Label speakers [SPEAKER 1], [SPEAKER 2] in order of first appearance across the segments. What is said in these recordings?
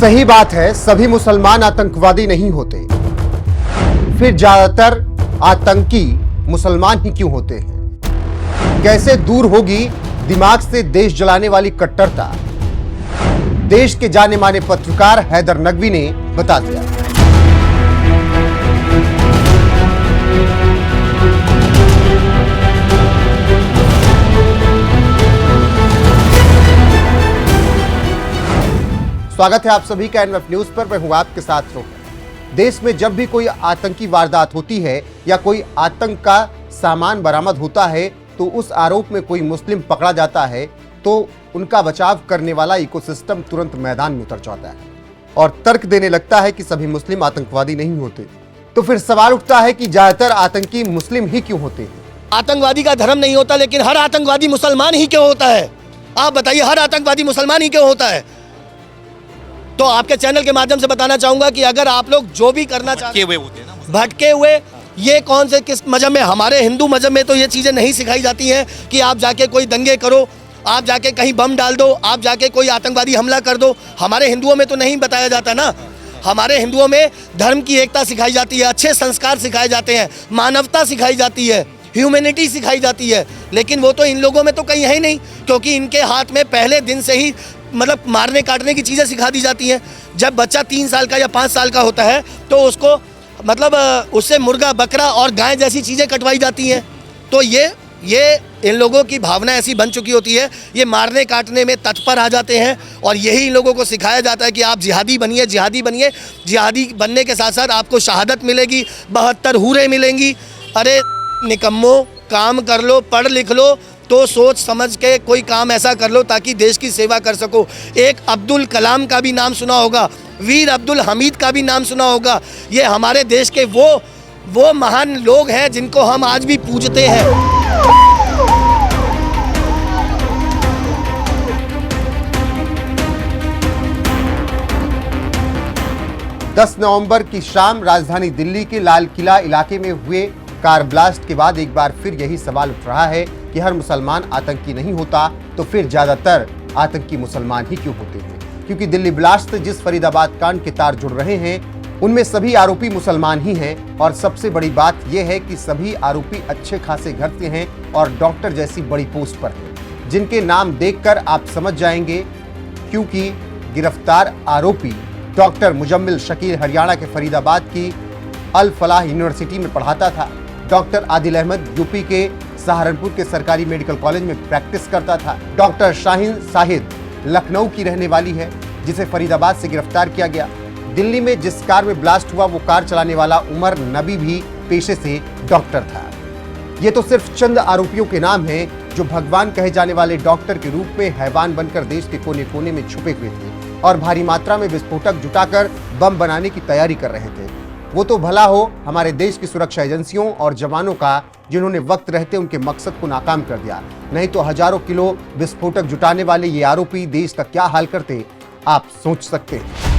[SPEAKER 1] सही बात है, सभी मुसलमान आतंकवादी नहीं होते। फिर ज्यादातर आतंकी मुसलमान ही क्यों होते हैं? कैसे दूर होगी दिमाग से देश जलाने वाली कट्टरता? देश के जाने माने पत्रकार हैदर नकवी ने बता दिया। स्वागत है आप सभी का एनएफ न्यूज पर। मैं हूं आपके साथ रोहन। देश में जब भी कोई आतंकी वारदात होती है या कोई आतंक का सामान बरामद होता है तो उस आरोप में कोई मुस्लिम पकड़ा जाता है तो उनका बचाव करने वाला इकोसिस्टम तुरंत मैदान में उतर जाता है और तर्क देने लगता है कि सभी मुस्लिम आतंकवादी नहीं होते। तो फिर सवाल उठता है कि ज्यादातर आतंकी मुस्लिम ही क्यों होते हैं?
[SPEAKER 2] आतंकवादी का धर्म नहीं होता, लेकिन हर आतंकवादी मुसलमान ही क्यों होता है? आप बताइए, हर आतंकवादी मुसलमान ही क्यों होता है? तो आपके चैनल के माध्यम से बताना चाहूंगा कि अगर आप लोग जो भी करना चाहते हैं भटके हुए, ये कौन से किस मजहब में? हमारे हिंदू मजहब में तो ये चीज़ें नहीं सिखाई जाती हैं कि आप जाके कोई दंगे करो, आप जाके कहीं बम डाल दो, आप जाके कोई आतंकवादी हमला कर दो। हमारे हिंदुओं में तो नहीं बताया जाता ना। हमारे हिंदुओं में धर्म की एकता सिखाई जाती है, अच्छे संस्कार सिखाए जाते हैं, मानवता सिखाई जाती है, ह्यूमैनिटी सिखाई जाती है। लेकिन वो तो इन लोगों में तो कहीं है ही नहीं, क्योंकि इनके हाथ में पहले दिन से ही मतलब मारने काटने की चीज़ें सिखा दी जाती हैं। जब बच्चा 3 साल का या 5 साल का होता है तो उसको मतलब उससे मुर्गा, बकरा और गाय जैसी चीज़ें कटवाई जाती हैं। तो ये इन लोगों की भावना ऐसी बन चुकी होती है, ये मारने काटने में तत्पर आ जाते हैं और यही इन लोगों को सिखाया जाता है कि आप जिहादी बनिए, जिहादी बनिए। जिहादी बनने के साथ साथ आपको शहादत मिलेगी, 72 हूरें मिलेंगी। अरे निकम्मो, काम कर लो, पढ़ लिख लो तो सोच समझ के कोई काम ऐसा कर लो ताकि देश की सेवा कर सको। एक अब्दुल कलाम का भी नाम सुना होगा, वीर अब्दुल हमीद का भी नाम सुना होगा। ये हमारे देश के वो महान लोग हैं जिनको हम आज भी पूजते हैं।
[SPEAKER 1] 10 नवंबर की शाम राजधानी दिल्ली के लाल किला इलाके में हुए कार ब्लास्ट के बाद एक बार फिर यही सवाल उठ रहा है कि हर मुसलमान आतंकी नहीं होता तो फिर ज्यादातर आतंकी मुसलमान ही क्यों होते हैं? क्योंकि दिल्ली ब्लास्ट से जिस फरीदाबाद कांड के तार जुड़ रहे हैं उनमें सभी आरोपी मुसलमान ही हैं और सबसे बड़ी बात यह है कि सभी आरोपी अच्छे खासे घर से हैं और डॉक्टर जैसी बड़ी पोस्ट पर हैं, जिनके नाम देखकर आप समझ जाएंगे। क्योंकि गिरफ्तार आरोपी डॉक्टर मुजम्मिल शकील हरियाणा के फरीदाबाद की अल फलाह यूनिवर्सिटी में पढ़ाता था। डॉक्टर आदिल अहमद यूपी के सहारनपुर के सरकारी मेडिकल कॉलेज में प्रैक्टिस करता था। डॉक्टर शाहीन साहिद लखनऊ की रहने वाली है जिसे फरीदाबाद से गिरफ्तार किया गया। दिल्ली में जिस कार में ब्लास्ट हुआ वो कार चलाने वाला उमर नबी भी पेशे से डॉक्टर था। ये तो सिर्फ चंद आरोपियों के नाम हैं जो भगवान कहे जाने वाले डॉक्टर के रूप में हैवान बनकर देश के कोने कोने में छुपे हुए थे और भारी मात्रा में विस्फोटक जुटाकर बम बनाने की तैयारी कर रहे थे। वो तो भला हो हमारे देश की सुरक्षा एजेंसियों और जवानों का जिन्होंने वक्त रहते उनके मकसद को नाकाम कर दिया, नहीं तो हजारों किलो विस्फोटक जुटाने वाले ये आरोपी देश का क्या हाल करते आप सोच सकते हैं।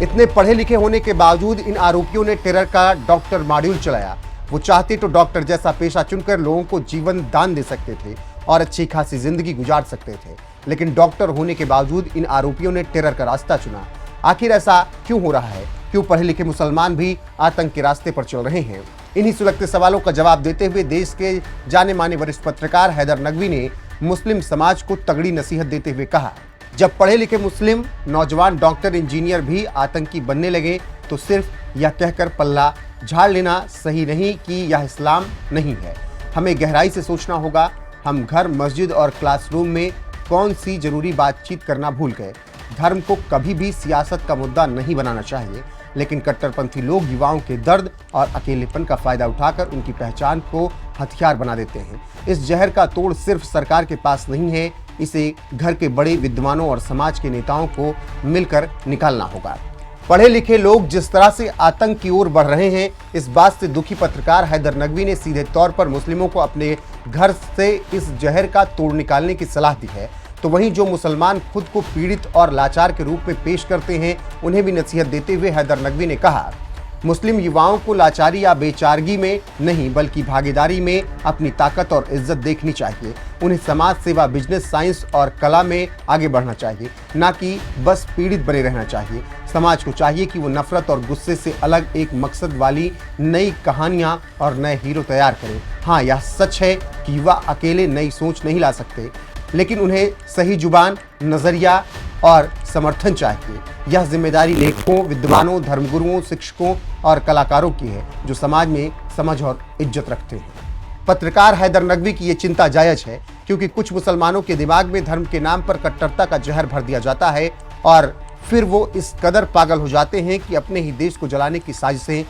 [SPEAKER 1] इतने पढ़े लिखे होने के बावजूद इन आरोपियों ने टेरर का डॉक्टर मॉड्यूल चलाया। वो चाहते तो डॉक्टर जैसा पेशा चुनकर लोगों को जीवन दान दे सकते थे और अच्छी खासी जिंदगी गुजार सकते थे, लेकिन डॉक्टर होने के बावजूद इन आरोपियों ने टेरर का रास्ता चुना। आखिर ऐसा क्यों हो रहा है? क्यों पढ़े लिखे मुसलमान भी आतंक के रास्ते पर चल रहे हैं? इन्हीं सुलगते सवालों का जवाब देते हुए देश के जाने माने वरिष्ठ पत्रकार हैदर नकवी ने मुस्लिम समाज को तगड़ी नसीहत देते हुए कहा, जब पढ़े लिखे मुस्लिम नौजवान डॉक्टर, इंजीनियर भी आतंकी बनने लगे तो सिर्फ यह कहकर पल्ला झाड़ लेना सही नहीं कि यह इस्लाम नहीं है। हमें गहराई से सोचना होगा। हम घर, मस्जिद और क्लासरूम में कौन सी जरूरी बातचीत करना भूल गए। धर्म को कभी भी सियासत का मुद्दा नहीं बनाना चाहिए, लेकिन कट्टरपंथी लोग युवाओं के दर्द और अकेलेपन का फायदा उठाकर उनकी पहचान को हथियार बना देते हैं। इस जहर का तोड़ सिर्फ सरकार के पास नहीं है, इसे घर के बड़े विद्वानों और समाज के नेताओं को मिलकर निकालना होगा। पढ़े लिखे लोग जिस तरह से आतंक की ओर बढ़ रहे हैं, इस बात से दुखी पत्रकार हैदर नकवी ने सीधे तौर पर मुस्लिमों को अपने घर से इस जहर का तोड़ निकालने की सलाह दी है। तो वहीं जो मुसलमान खुद को पीड़ित और लाचार के रूप में पेश करते हैं, उन्हें भी नसीहत देते हुए हैदर नकवी ने कहा, मुस्लिम युवाओं को लाचारी या बेचारगी में नहीं बल्कि भागीदारी में अपनी ताकत और इज्जत देखनी चाहिए। उन्हें समाज सेवा, बिजनेस, साइंस और कला में आगे बढ़ना चाहिए, ना कि बस पीड़ित बने रहना चाहिए। समाज को चाहिए कि वो नफरत और गुस्से से अलग एक मकसद वाली नई कहानियां और नए हीरो तैयार करें। हाँ, यह सच है कि युवा अकेले नई सोच नहीं ला सकते, लेकिन उन्हें सही जुबान, नजरिया और समर्थन चाहिए। यह जिम्मेदारी लेखकों, विद्वानों, धर्मगुरुओं, शिक्षकों और कलाकारों की है जो समाज में समझ और इज्जत रखते हैं। पत्रकार हैदर नकवी की ये चिंता जायज है, क्योंकि कुछ मुसलमानों के दिमाग में धर्म के नाम पर कट्टरता का जहर भर दिया जाता है और फिर वो इस कदर पागल हो जाते हैं कि अपने ही देश को जलाने की साजिशें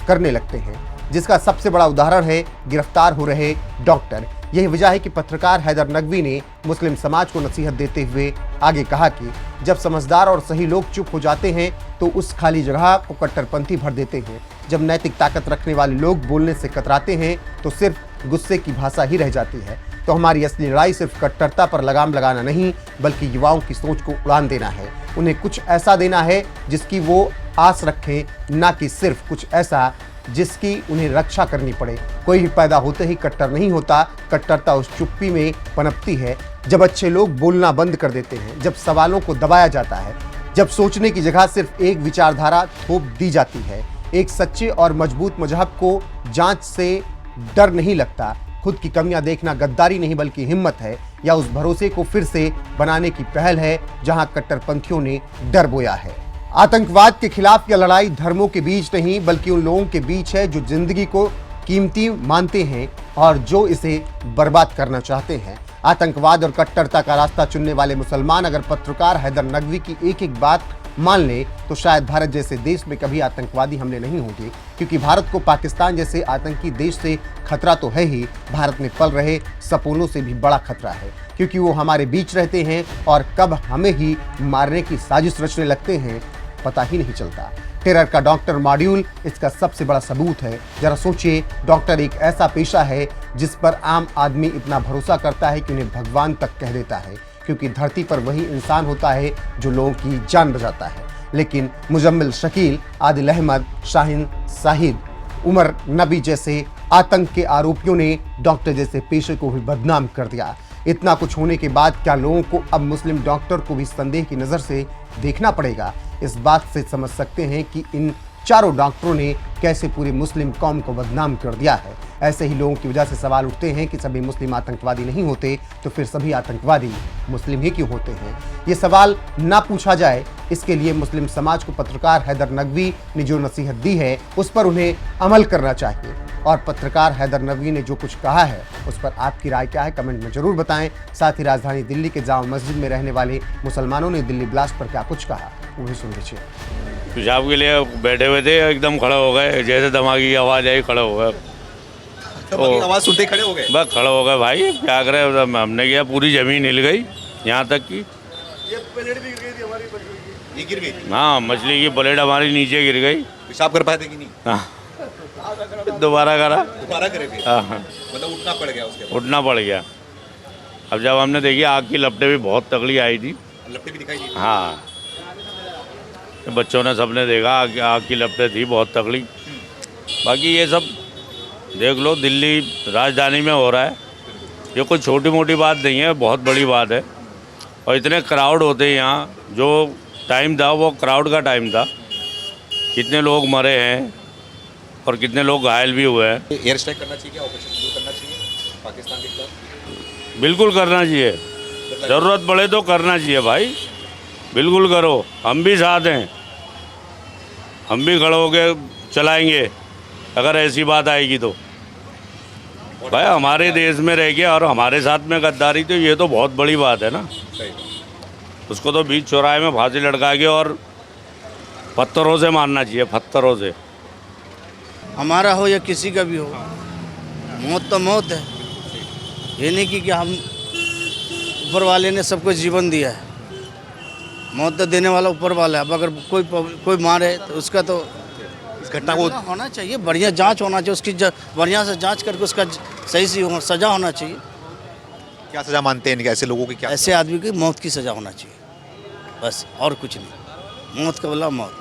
[SPEAKER 1] करने लगते हैं, जिसका सबसे बड़ा उदाहरण है गिरफ्तार हो रहे डॉक्टर। यही वजह है कि पत्रकार हैदर नकवी ने मुस्लिम समाज को नसीहत देते हुए आगे कहा कि जब समझदार और सही लोग चुप हो जाते हैं तो उस खाली जगह को कट्टरपंथी भर देते हैं। जब नैतिक ताकत रखने वाले लोग बोलने से कतराते हैं तो सिर्फ गुस्से की भाषा ही रह जाती है। तो हमारी असली लड़ाई सिर्फ कट्टरता पर लगाम लगाना नहीं बल्कि युवाओं की सोच को उड़ान देना है। उन्हें कुछ ऐसा देना है जिसकी वो आस रखें, ना कि सिर्फ कुछ ऐसा जिसकी उन्हें रक्षा करनी पड़े। कोई भी पैदा होते ही कट्टर नहीं होता। कट्टरता उस चुप्पी में पनपती है जब अच्छे लोग बोलना बंद कर देते हैं, जब सवालों को दबाया जाता है, जब सोचने की जगह सिर्फ एक विचारधारा थोप दी जाती है। एक सच्चे और मजबूत मजहब को जांच से डर नहीं लगता। खुद की कमियां देखना गद्दारी नहीं बल्कि हिम्मत है, या उस भरोसे को फिर से बनाने की पहल है जहां कट्टरपंथियों ने डर बोया है। आतंकवाद के खिलाफ यह लड़ाई धर्मों के बीच नहीं बल्कि उन लोगों के बीच है जो जिंदगी को कीमती मानते हैं और जो इसे बर्बाद करना चाहते हैं। आतंकवाद और कट्टरता का रास्ता चुनने वाले मुसलमान अगर पत्रकार हैदर नकवी की एक एक बात मान ले तो शायद भारत जैसे देश में कभी आतंकवादी हमले नहीं होंगे, क्योंकि भारत को पाकिस्तान जैसे आतंकी देश से खतरा तो है ही, भारत में पल रहे सपूतों से भी बड़ा खतरा है, क्योंकि वो हमारे बीच रहते हैं और कब हमें ही मारने की साजिश रचने लगते हैं पता ही नहीं चलता। टेरर का डॉक्टर मॉड्यूल इसका सबसे बड़ा सबूत है। जरा सोचिए, डॉक्टर एक ऐसा पेशा है जिस पर आम आदमी इतना भरोसा करता है कि उन्हें भगवान तक कह देता है, क्योंकि धरती पर वही इंसान होता है जो लोगों की जान बचाता है। लेकिन मुजम्मिल शकील, आदिल अहमद, शाहीन साहिद, उमर नबी जैसे आतंक के आरोपियों ने डॉक्टर जैसे पेशे को भी बदनाम कर दिया। इतना कुछ होने के बाद क्या लोगों को अब मुस्लिम डॉक्टर को भी संदेह की नज़र से देखना पड़ेगा? इस बात से समझ सकते हैं कि इन चारों डॉक्टरों ने कैसे पूरी मुस्लिम कौम को बदनाम कर दिया है। ऐसे ही लोगों की वजह से सवाल उठते हैं कि सभी मुस्लिम आतंकवादी नहीं होते तो फिर सभी आतंकवादी मुस्लिम ही क्यों होते हैं? ये सवाल ना पूछा जाए, इसके लिए मुस्लिम समाज को पत्रकार हैदर नकवी ने जो नसीहत दी है उस पर उन्हें अमल करना चाहिए। और पत्रकार हैदर नकवी ने जो कुछ कहा है उस पर आपकी राय क्या है, कमेंट में जरूर बताएं। साथ ही राजधानी दिल्ली के जामा मस्जिद में रहने वाले मुसलमानों ने दिल्ली ब्लास्ट पर क्या कुछ कहा वो भी सुन लीजिए।
[SPEAKER 3] पेशाब के लिए बैठे हुए थे, एकदम खड़े हो गए, जैसे धमाके की आवाज़ आई खड़े हो गए।
[SPEAKER 4] तो आवाज़ सुनते खड़े हो गए?
[SPEAKER 3] बस खड़े हो गए भाई, क्या करें, हमने किया, पूरी ज़मीन हिल गई यहाँ तक कि
[SPEAKER 4] ये प्लेट भी गिर गई थी हमारी, ये गिर गई थी।
[SPEAKER 3] हाँ, मछली की प्लेट हमारी नीचे गिर गई।
[SPEAKER 4] पेशाब कर पाए थे कि नहीं?
[SPEAKER 3] हाँ, दोबारा करा।
[SPEAKER 4] दोबारा करे थे?
[SPEAKER 3] हाँ,
[SPEAKER 4] मतलब उठना पड़ गया उसके बाद?
[SPEAKER 3] उठना पड़ गया। अब जब हमने देखी आग की लपटें भी बहुत तगड़ी आई थी।
[SPEAKER 4] लपटें भी दिखाई दी?
[SPEAKER 3] हाँ, बच्चों ने सबने देखा आग की लपटें थी बहुत तगड़ी। बाकी ये सब देख लो, दिल्ली राजधानी में हो रहा है, ये कोई छोटी मोटी बात नहीं है, बहुत बड़ी बात है। और इतने क्राउड होते हैं यहाँ, जो टाइम था वो क्राउड का टाइम था। कितने लोग मरे हैं और कितने लोग घायल भी हुए हैं।
[SPEAKER 4] एयर स्ट्राइक करना चाहिए, ऑपरेशन शुरू करना चाहिए पाकिस्तान के खिलाफ?
[SPEAKER 3] बिल्कुल करना चाहिए, ज़रूरत पड़े तो करना चाहिए भाई, बिल्कुल करो। हम भी साथ हैं, हम भी खड़े होकर चलाएंगे अगर ऐसी बात आएगी तो। भाई हमारे देश में रह के और हमारे साथ में गद्दारी, तो ये तो बहुत बड़ी बात है ना। उसको तो बीच चौराहे में फांसी लटका के और पत्थरों से मारना चाहिए, पत्थरों से।
[SPEAKER 5] हमारा हो या किसी का भी हो, मौत तो मौत है। ये नहीं कि हम ऊपर वाले ने सबको जीवन दिया है, मौत तो देने वाला ऊपर वाला है। अब अगर कोई मारे तो उसका तो
[SPEAKER 4] इस घटना को
[SPEAKER 5] होना चाहिए, बढ़िया जांच होना चाहिए उसकी, बढ़िया से जांच करके उसका सही सी सज़ा होना चाहिए।
[SPEAKER 4] क्या सज़ा मानते हैं ऐसे लोगों की? क्या
[SPEAKER 5] ऐसे आदमी की मौत की सज़ा होना चाहिए, बस, और कुछ नहीं। मौत का बोला मौत।